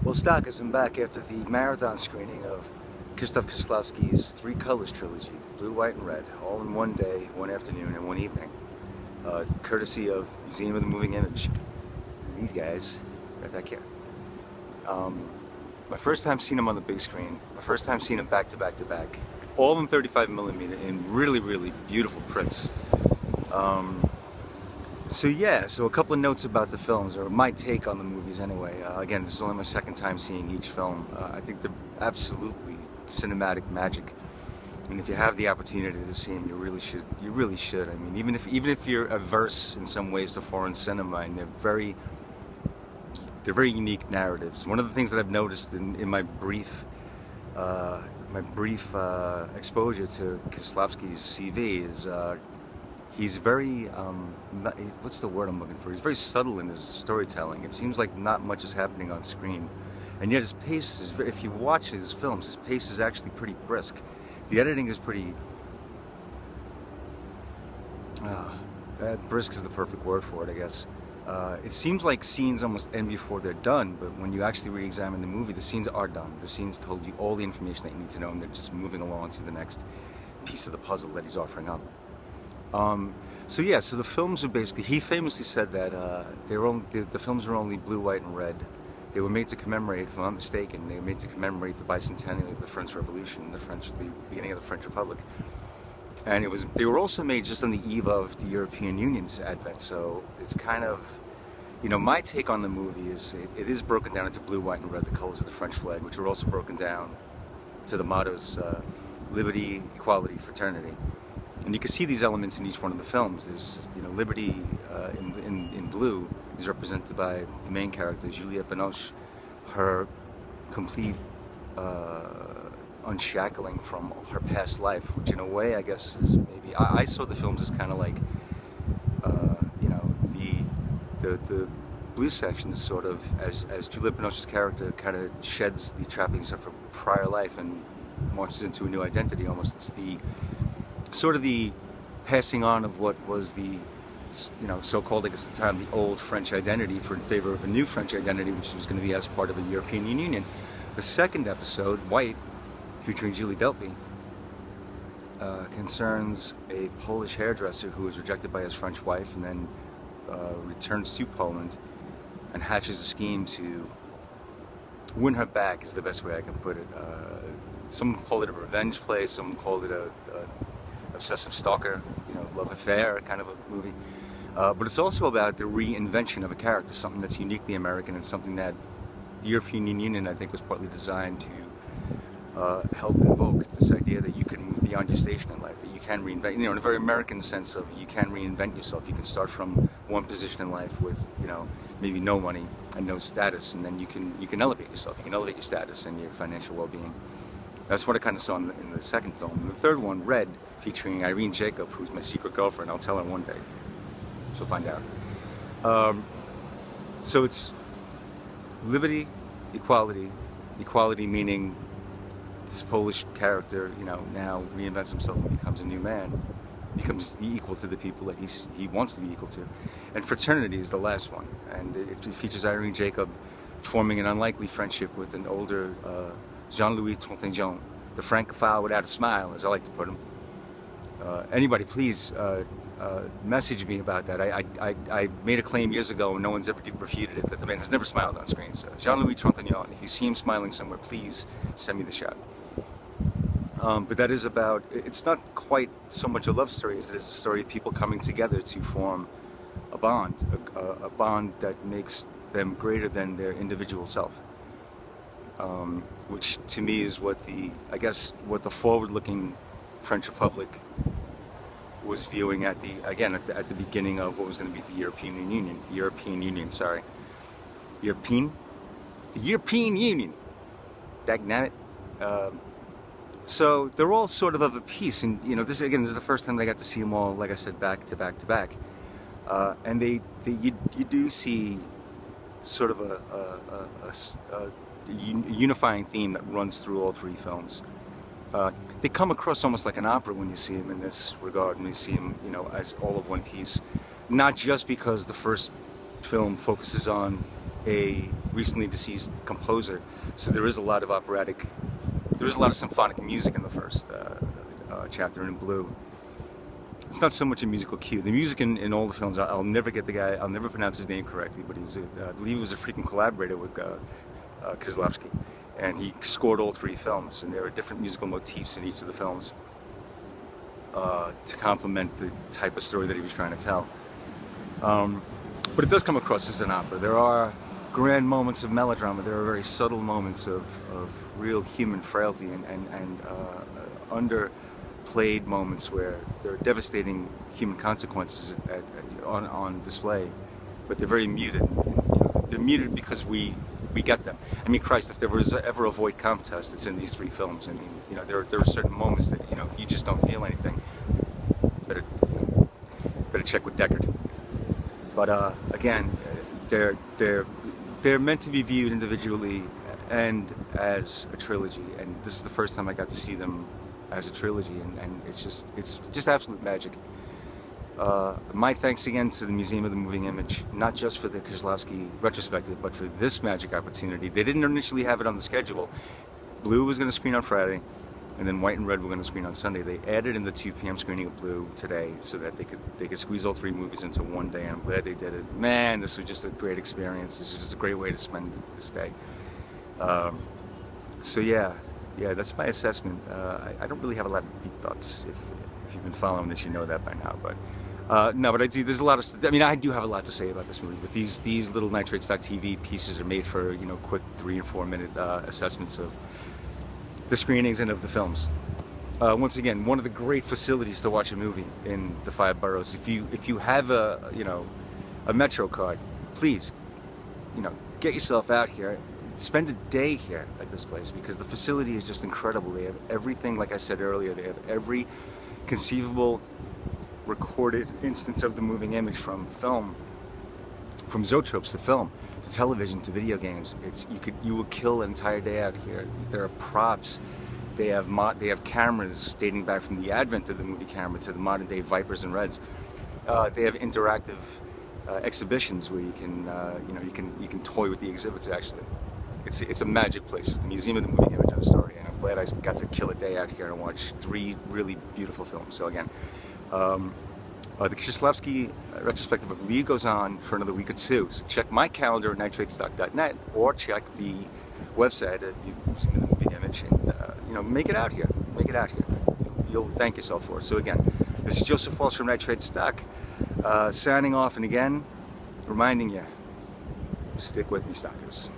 Well, Stockers, I'm back after the marathon screening of Krzysztof Kieślowski's Three Colors trilogy, blue, white, and red, all in one day, one afternoon, and one evening. Courtesy of Museum of the Moving Image. These guys, right back here. My first time seeing them on the big screen, my first time seeing them back to back to back, all in 35mm in really, really beautiful prints. So a couple of notes about the films, or my take on the movies anyway. Again, this is only my second time seeing each film. I think they're absolutely cinematic magic, and if you have the opportunity to see them, you really should. You really should. I mean, even if you're averse in some ways to foreign cinema, and they're very unique narratives. One of the things that I've noticed in my brief exposure to Kieślowski's CV is. He's very, what's the word I'm looking for? He's very subtle in his storytelling. It seems like not much is happening on screen. And yet his pace is, if you watch his films, his pace is actually pretty brisk. The editing is pretty, brisk is the perfect word for it, I guess. It seems like scenes almost end before they're done, but when you actually re-examine the movie, the scenes are done. The scenes told you all the information that you need to know, and they're just moving along to the next piece of the puzzle that he's offering up. So the films are basically, he famously said that the films were only blue, white, and red. They were made to commemorate, if I'm not mistaken, they were made to commemorate the bicentennial of the French Revolution, the beginning of the French Republic. And they were also made just on the eve of the European Union's advent, so it's kind of, my take on the movie is it is broken down into blue, white, and red, the colors of the French flag, which are also broken down to the mottos, liberty, equality, fraternity. And you can see these elements in each one of the films. There's, liberty in blue is represented by the main character, Juliette Binoche, her complete unshackling from her past life, which in a way, I guess, is maybe, I saw the films as kind of like, the blue section is sort of, as Juliette Binoche's character kind of sheds the trappings of her prior life and marches into a new identity almost. It's the sort of the passing on of what was the, so-called, I guess at the time, the old French identity in favor of a new French identity, which was going to be as part of the European Union. The second episode, White, featuring Julie Delpy, concerns a Polish hairdresser who was rejected by his French wife and then returns to Poland and hatches a scheme to win her back, is the best way I can put it. Some call it a revenge play, some call it a obsessive stalker, love affair kind of a movie. But it's also about the reinvention of a character, something that's uniquely American and something that the European Union, I think, was partly designed to help invoke this idea that you can move beyond your station in life, that you can reinvent, in a very American sense of you can reinvent yourself. You can start from one position in life with, maybe no money and no status, and then you can elevate yourself. You can elevate your status and your financial well-being. That's what I kind of saw in the second film. And the third one, Red, featuring Irene Jacob, who's my secret girlfriend. I'll tell her one day. She'll find out. So it's liberty, equality. Equality meaning this Polish character, now reinvents himself and becomes a new man. Becomes equal to the people that he wants to be equal to. And fraternity is the last one. And it features Irene Jacob forming an unlikely friendship with an older Jean-Louis Trintignant, the Francophile without a smile, as I like to put him. Anybody, please message me about that. I made a claim years ago, and no one's ever refuted it, that the man has never smiled on screen. So Jean-Louis Trintignant, if you see him smiling somewhere, please send me the shot. But that is about, it's not quite so much a love story as it is a story of people coming together to form a bond that makes them greater than their individual self. Which to me is what the forward-looking French Republic was viewing at the beginning of what was going to be the European Union. The European Union. Dagnabbit. So they're all sort of a piece, and this is the first time I got to see them all, like I said, back to back to back, and you do see sort of a unifying theme that runs through all three films. They come across almost like an opera when you see them in this regard, when you see them, as all of one piece. Not just because the first film focuses on a recently deceased composer, so there is a lot of symphonic music in the first chapter in Blue. It's not so much a musical cue. The music in all the films, I'll never get the guy, I'll never pronounce his name correctly, but he was, I believe he was a frequent collaborator with Kieslowski, and he scored all 3 films, and there are different musical motifs in each of the films to complement the type of story that he was trying to tell. But it does come across as an opera. There are grand moments of melodrama. There are very subtle moments of real human frailty and underplayed moments where there are devastating human consequences on display, but they're very muted. You know, they're muted because we get them. I mean, Christ, if there was ever a void contest, it's in these 3 films. I mean, you know, there are certain moments that, you know, if you just don't feel anything, better check with Deckard. But again, they're meant to be viewed individually and as a trilogy, and this is the first time I got to see them as a trilogy, and it's just absolute magic. My thanks again to the Museum of the Moving Image, not just for the Kieslowski retrospective, but for this magic opportunity. They didn't initially have it on the schedule. Blue was going to screen on Friday, and then White and Red were going to screen on Sunday. They added in the 2 p.m. screening of Blue today so that they could squeeze all 3 movies into one day, and I'm glad they did it. Man, this was just a great experience. This was just a great way to spend this day. So yeah, that's my assessment. I don't really have a lot of deep thoughts. If you've been following this, you know that by now. But no, but I do. There's a lot of. I mean, I do have a lot to say about this movie. But these little Nitrate Stock TV pieces are made for, you know, quick 3 and 4 minute assessments of the screenings and of the films. Once again, one of the great facilities to watch a movie in the 5 boroughs. If you have a Metro card, please, you know, get yourself out here. Spend a day here at this place because the facility is just incredible. They have everything, like I said earlier, they have every conceivable recorded instance of the moving image, from film, from zoetropes to film, to television, to video games. You will kill an entire day out here. There are props. They have cameras dating back from the advent of the movie camera to the modern day Vipers and Reds. They have interactive exhibitions where you can toy with the exhibits. Actually, it's a magic place. It's the Museum of the Moving Image and Story, and I'm glad I got to kill a day out here and watch 3 really beautiful films. So again, the Kieslowski retrospective, I believe, goes on for another week or 2. So check my calendar at nitratestock.net, or check the website at Museum of the Moving Image, and make it out here. Make it out here. You'll thank yourself for it. So again, this is Joseph Walsh from Nitrate Stock, signing off, and again, reminding you, stick with me, stockers.